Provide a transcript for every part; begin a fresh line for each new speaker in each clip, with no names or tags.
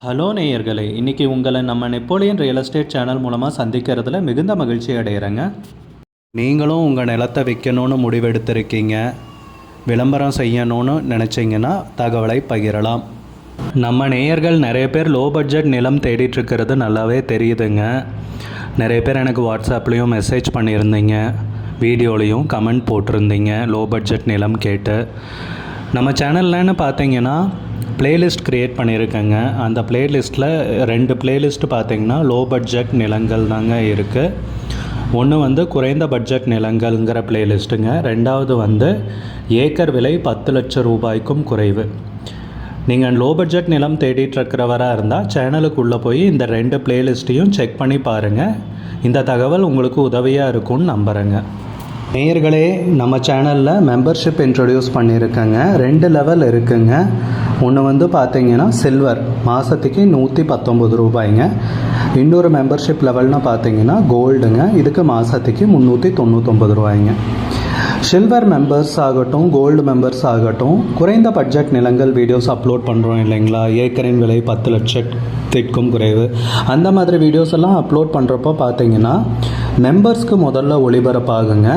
Hello நேயர்களே, இன்றைக்கி உங்களை நம்ம நெப்போலியன் ரியல் எஸ்டேட் சேனல் மூலமாக சந்திக்கிறதுல மிகுந்த மகிழ்ச்சி அடைகிறேங்க. நீங்களும் உங்கள் நிலத்தை விற்கணும்னு முடிவெடுத்திருக்கீங்க, விளம்பரம் செய்யணும்னு நினச்சிங்கன்னா தகவலை பகிரலாம். நம்ம நேயர்கள் நிறைய பேர் லோ பட்ஜெட் நிலம் தேடிட்டுருக்கிறது நல்லாவே தெரியுதுங்க. நிறைய பேர் எனக்கு வாட்ஸ்அப்லேயும் மெசேஜ் பண்ணியிருந்தீங்க, வீடியோலையும் கமெண்ட் போட்டிருந்தீங்க லோ பட்ஜெட் நிலம் கேட்டு. நம்ம சேனல்லன்னு பார்த்தீங்கன்னா பிளேலிஸ்ட் க்ரியேட் பண்ணியிருக்கேங்க. அந்த பிளேலிஸ்ட்டில் 2 பிளேலிஸ்ட்டு பார்த்திங்கன்னா லோ பட்ஜெட் நிலங்கள் தாங்க இருக்குது. ஒன்று குறைந்த பட்ஜெட் நிலங்கள்ங்கிற பிளேலிஸ்ட்டுங்க. ரெண்டாவது ஏக்கர் விலை 10 லட்சம் ரூபாய்க்கும் குறைவு. நீங்கள் லோ பட்ஜெட் நிலம் தேடிட்டுருக்கிறவராக இருந்தால் சேனலுக்குள்ளே போய் இந்த 2 பிளேலிஸ்ட்டையும் செக் பண்ணி பாருங்கள். இந்த தகவல் உங்களுக்கு உதவியாக இருக்கும்னு நம்புகிறேங்க. நேயர்களே, நம்ம சேனலில் மெம்பர்ஷிப் இன்ட்ரடியூஸ் பண்ணியிருக்கேங்க. 2 லெவல் இருக்குங்க. ஒன்று பார்த்தீங்கன்னா சில்வர், மாதத்துக்கு 119 ரூபாய்ங்க. இன்னொரு மெம்பர்ஷிப் லெவல்னு பார்த்தீங்கன்னா கோல்டுங்க, இதுக்கு மாதத்துக்கு 399 ரூபாய்ங்க. சில்வர் மெம்பர்ஸ் ஆகட்டும், கோல்டு மெம்பர்ஸ் ஆகட்டும், குறைந்த பட்ஜெட் நிலங்கள் வீடியோஸ் அப்லோட் பண்ணுறோம் இல்லைங்களா, ஏக்கரின் விலை 10 லட்சத்திற்கும் குறைவு, அந்த மாதிரி வீடியோஸ் எல்லாம் அப்லோட் பண்ணுறப்போ பார்த்தீங்கன்னா மெம்பர்ஸ்க்கு முதல்ல ஒளிபரப்பாகுங்க.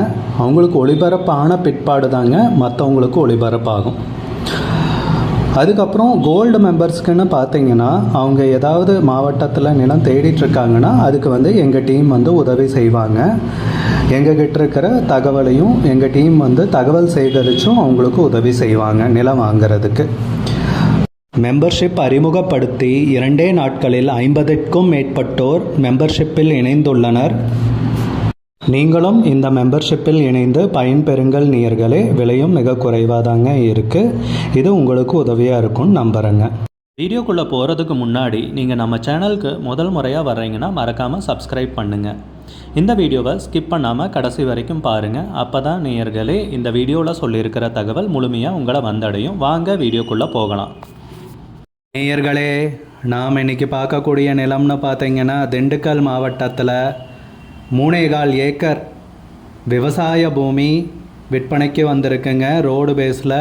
அவங்களுக்கு ஒளிபரப்பான பிற்பாடு தாங்க மற்றவங்களுக்கு ஒளிபரப்பாகும். அதுக்கப்புறம் கோல்டு மெம்பர்ஸ்க்குன்னு பார்த்தீங்கன்னா அவங்க ஏதாவது மாவட்டத்தில் நிலம் தேடிட்டுருக்காங்கன்னா அதுக்கு எங்கள் டீம் உதவி செய்வாங்க. எங்ககிட்ட இருக்கிற தகவலையும் எங்கள் டீம் தகவல் சேகரித்தும் அவங்களுக்கு உதவி செய்வாங்க நிலம் வாங்கிறதுக்கு. மெம்பர்ஷிப் அறிமுகப்படுத்தி 2 நாட்களில் 50க்கும் மேற்பட்டோர் மெம்பர்ஷிப்பில் இணைந்துள்ளனர். நீங்களும் இந்த மெம்பர்ஷிப்பில் இணைந்து பயன்பெறுங்கள் நேயர்களே. விலையும் மிக குறைவாக தாங்க இருக்குது. இது உங்களுக்கு உதவியாக இருக்கும்னு நம்புகிறேங்க. வீடியோக்குள்ளே போகிறதுக்கு முன்னாடி நீங்கள் நம்ம சேனலுக்கு முதல் முறையாக வர்றீங்கன்னா மறக்காமல் சப்ஸ்கிரைப் பண்ணுங்கள். இந்த வீடியோவை ஸ்கிப் பண்ணாமல் கடைசி வரைக்கும் பாருங்கள். அப்போ தான் நேயர்களே இந்த வீடியோவில் சொல்லியிருக்கிற தகவல் முழுமையாக உங்களை வந்தடையும். வாங்க வீடியோக்குள்ளே போகலாம். நேயர்களே, நாம் இன்றைக்கி பார்க்கக்கூடிய நிலம்னு பார்த்தீங்கன்னா திண்டுக்கல் மாவட்டத்தில் 3.25 ஏக்கர் விவசாய பூமி விற்பனைக்கு வந்திருக்குங்க. ரோடு பேஸில்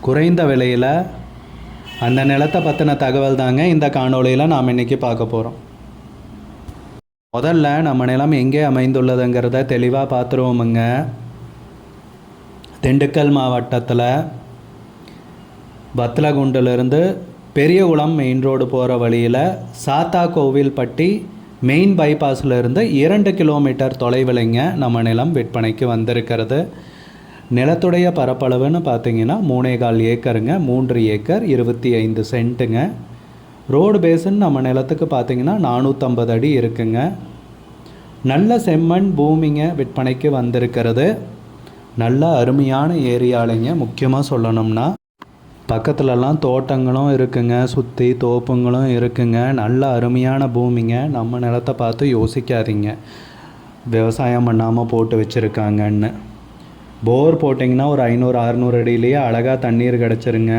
குறைந்த விலையில். அந்த நிலத்தை பற்றின தகவல் தாங்க இந்த காணொளியில் நாம் இன்றைக்கி பார்க்க போகிறோம். முதல்ல நம்ம நிலம் எங்கே அமைந்துள்ளதுங்கிறத தெளிவாக பார்த்துருவோமுங்க. திண்டுக்கல் மாவட்டத்தில் வத்தலகுண்டிலிருந்து பெரியகுளம் மெயின் ரோடு போகிற வழியில் சாத்தா கோவில்பட்டி மெயின் பைபாஸில் இருந்து 2 கிலோமீட்டர் தொலைவிலைங்க நம்ம நிலம் விற்பனைக்கு வந்திருக்கிறது. நிலத்துடைய பரப்பளவுன்னு பார்த்தீங்கன்னா 3.25 ஏக்கருங்க. 3 ஏக்கர் 25 சென்ட்டுங்க. ரோடு பேஸுன்னு நம்ம நிலத்துக்கு பார்த்தீங்கன்னா 450 அடி இருக்குங்க. நல்ல செம்மண் பூமிங்க விற்பனைக்கு வந்திருக்கிறது. நல்ல அருமையான ஏரியாலைங்க. முக்கியமாக சொல்லணும்னா பக்கத்துலலாம் தோட்டங்களும் இருக்குங்க, சுற்றி தோப்புங்களும் இருக்குங்க. நல்ல அருமையான பூமிங்க. நம்ம நிலத்தை பார்த்து யோசிக்காதீங்க விவசாயம் பண்ணாமல் போட்டு வச்சுருக்காங்கன்னு. போர் போட்டிங்கன்னா ஒரு 500-600 அடியிலேயே அழகாக தண்ணீர் கிடச்சிருங்க.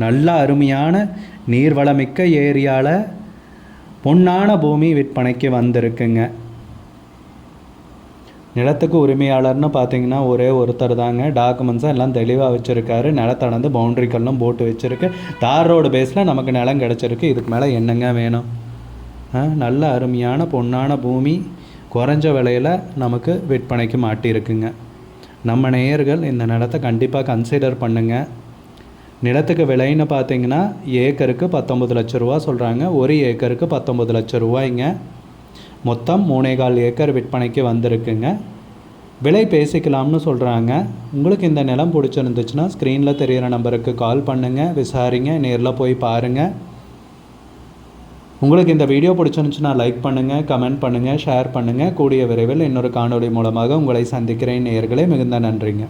நல்ல அருமையான நீர்வளமிக்க ஏரியாவில் பொன்னான பூமி விற்பனைக்கு வந்திருக்குங்க. நிலத்துக்கு உரிமையாளர்னு பார்த்தீங்கன்னா ஒரே ஒருத்தர் தாங்க. டாக்குமெண்ட்ஸும் எல்லாம் தெளிவாக வச்சுருக்காரு. நிலத்தடந்து பவுண்ட்ரிக்கெல்லாம் போட்டு வச்சுருக்கு. தார் ரோடு பேஸில் நமக்கு நிலம் கிடச்சிருக்கு. இதுக்கு மேலே என்னங்க வேணும்? நல்ல அருமையான பொன்னான பூமி குறைஞ்ச விலையில் நமக்கு விற்பனைக்கு மாட்டியிருக்குங்க. நம்ம நேயர்கள் இந்த நிலத்தை கண்டிப்பாக கன்சிடர் பண்ணுங்கள். நிலத்துக்கு விலைன்னு பார்த்தீங்கன்னா ஏக்கருக்கு 19 லட்ச ரூபா சொல்கிறாங்க. ஒரு ஏக்கருக்கு 19 லட்ச ரூபாய்ங்க. மொத்தம் 3.25 ஏக்கர் விற்பனைக்கு வந்திருக்குங்க. விலை பேசிக்கலாம்னு சொல்கிறாங்க. உங்களுக்கு இந்த நிலம் பிடிச்சிருந்துச்சுன்னா ஸ்க்ரீனில் தெரிகிற நம்பருக்கு கால் பண்ணுங்கள், விசாரிங்க, நேரில் போய் பாருங்கள். உங்களுக்கு இந்த வீடியோ பிடிச்சிருந்துச்சுன்னா லைக் பண்ணுங்கள், கமெண்ட் பண்ணுங்கள், ஷேர் பண்ணுங்கள். கூடிய விரைவில் இன்னொரு காணொளி மூலமாக உங்களை சந்திக்கிறேன் நேயர்களே. மிகுந்த நன்றிங்க.